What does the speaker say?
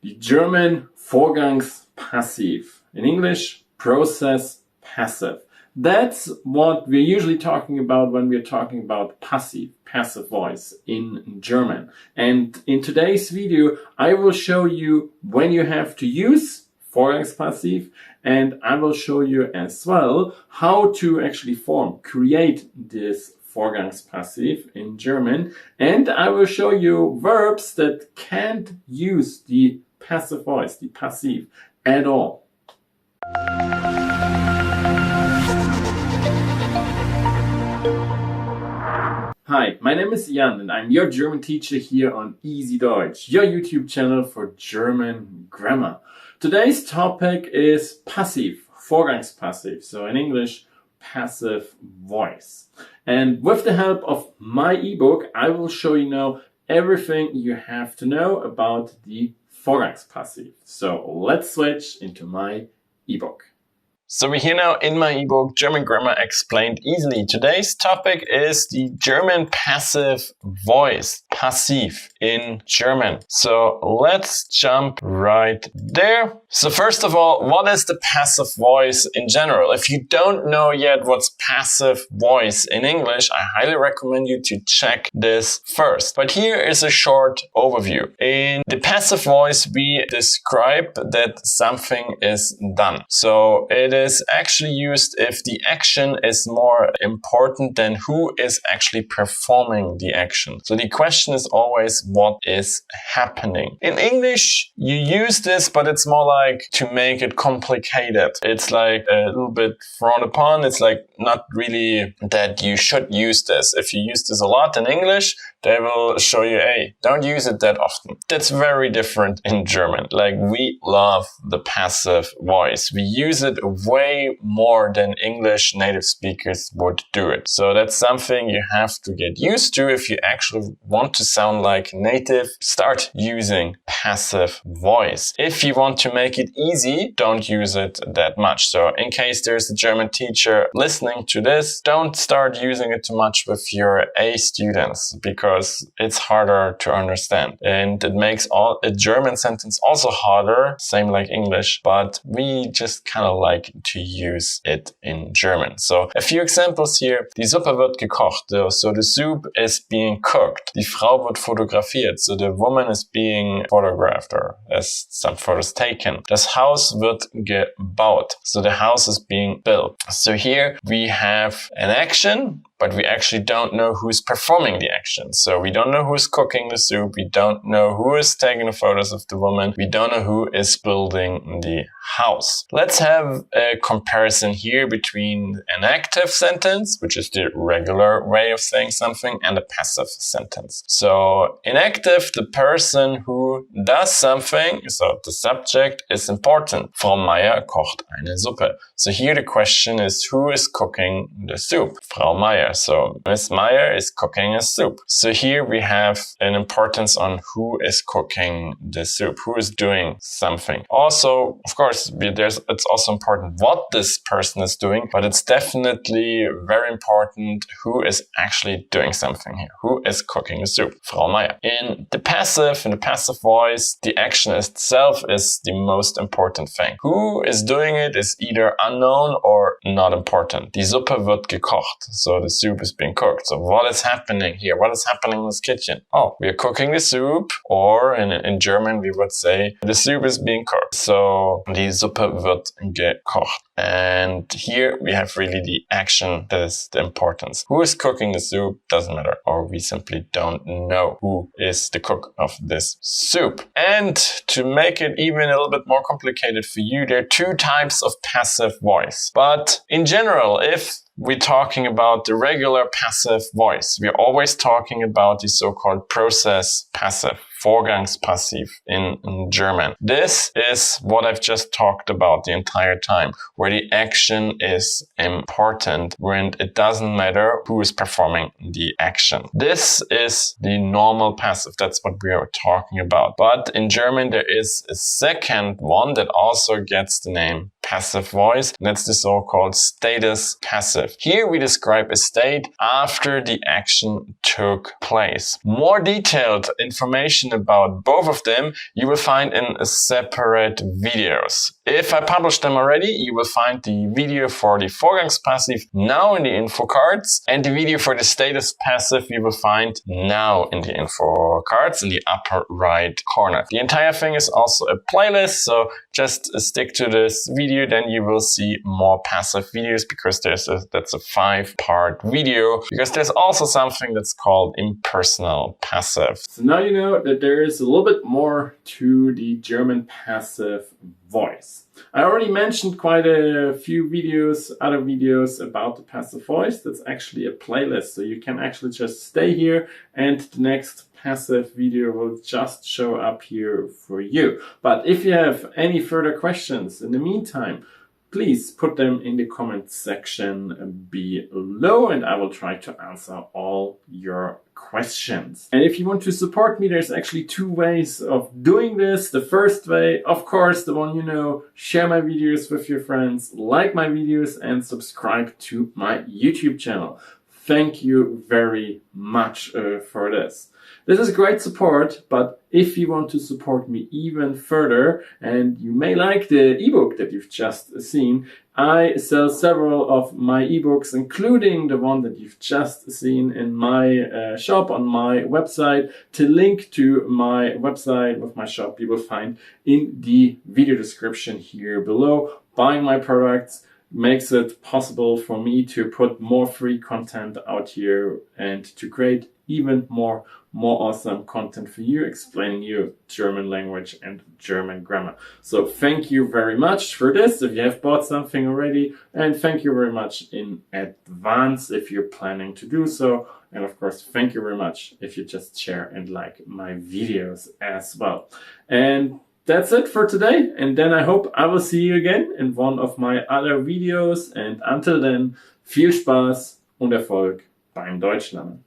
the German Vorgangspassiv. In English, process passive. That's what we're usually talking about when we're talking about passive voice in German. And in today's video, I will show you when you have to use Vorgangspassiv, and I will show you as well how to actually create this Vorgangspassiv in German. And I will show you verbs that can't use the passive voice, the passive, at all. Hi, my name is Jan and I'm your German teacher here on EasyDeutsch, your YouTube channel for German grammar. Today's topic is passive, Vorgangspassiv, so in English, passive voice. And with the help of my ebook, I will show you now everything you have to know about the Vorgangspassiv. So let's switch into my ebook. So we're here now in my ebook, German Grammar Explained Easily. Today's topic is the German passive voice, passiv in German. So let's jump right there. So first of all, what is the passive voice in general? If you don't know yet what's passive voice in English, I highly recommend you to check this first. But here is a short overview. In the passive voice, we describe that something is done. So it is actually used if the action is more important than who is actually performing the action. So the question is always what is happening. In English, you use this, but it's more like to make it complicated. It's like a little bit frowned upon. It's like not really that you should use this. If you use this a lot in English, they will show you, hey, don't use it that often. That's very different in German. Like, we love the passive voice. We use it way more than English native speakers would do it. So that's something you have to get used to if you actually want to sound like native. Start using passive voice. If you want to make it easy, don't use it that much. So in case there's a German teacher listening to this, don't start using it too much with your A students, because it's harder to understand. And it makes a German sentence also harder, same like English, but we just kind of like to use it in German. So a few examples here. Die Suppe wird gekocht. So the soup is being cooked. Die Frau wird fotografiert. So the woman is being photographed, or as some photos taken. Das Haus wird gebaut. So the house is being built. So here we have an action, but we actually don't know who's performing the action. So we don't know who's cooking the soup. We don't know who is taking the photos of the woman. We don't know who is building the house. Let's have a comparison here between an active sentence, which is the regular way of saying something, and a passive sentence. So in active, the person who does something, so the subject, is important. Frau Meier kocht eine Suppe. So here the question is, who is cooking the soup? Frau Meier. So Miss Meyer is cooking a soup. So here we have an importance on who is cooking the soup, who is doing something. Also, of course, it's also important what this person is doing, but it's definitely very important who is actually doing something here. Who is cooking the soup? Frau Meier. In the passive voice, the action itself is the most important thing. Who is doing it is either unknown or not important. Die Suppe wird gekocht. So the soup is being cooked. So what is happening here? What is happening in this kitchen? Oh, we are cooking the soup, or in German we would say the soup is being cooked. So die Suppe wird gekocht. And here we have really the action that is the importance. Who is cooking the soup doesn't matter, or we simply don't know who is the cook of this soup. And to make it even a little bit more complicated for you, there are two types of passive voice. But in general, if we're talking about the regular passive voice, we're always talking about the so-called process passive, Vorgangspassiv in German. This is what I've just talked about the entire time, where the action is important, when it doesn't matter who is performing the action. This is the normal passive. That's what we are talking about. But in German, there is a second one that also gets the name passive voice. That's the so-called status passive. Here we describe a state after the action took place. More detailed information about both of them you will find in separate videos. If I published them already, you will find the video for the Vorgangspassiv now in the info cards, and the video for the status passive you will find now in the info cards in the upper right corner. The entire thing is also a playlist, so just stick to this video, then you will see more passive videos, because that's a 5-part video, because there's also something that's called impersonal passive. So now you know that there is a little bit more to the German passive voice. I already mentioned quite a few other videos about the passive voice. That's actually a playlist, so you can actually just stay here and the next passive video will just show up here for you. But if you have any further questions in the meantime, please put them in the comment section below and I will try to answer all your questions. And if you want to support me, there's actually 2 ways of doing this. The first way, of course, the one you know, share my videos with your friends, like my videos and subscribe to my YouTube channel. Thank you very much for this. This is great support, but if you want to support me even further and you may like the ebook that you've just seen, I sell several of my ebooks, including the one that you've just seen in my shop on my website. The link to my website with my shop you will find in the video description here below. Buying my products makes it possible for me to put more free content out here and to create even more awesome content for you, explaining you German language and German grammar. So thank you very much for this if you have bought something already, and thank you very much in advance if you're planning to do so. And of course, thank you very much if you just share and like my videos as well. And that's it for today, and then I hope I will see you again in one of my other videos, and until then, viel Spaß und Erfolg beim Deutschlernen.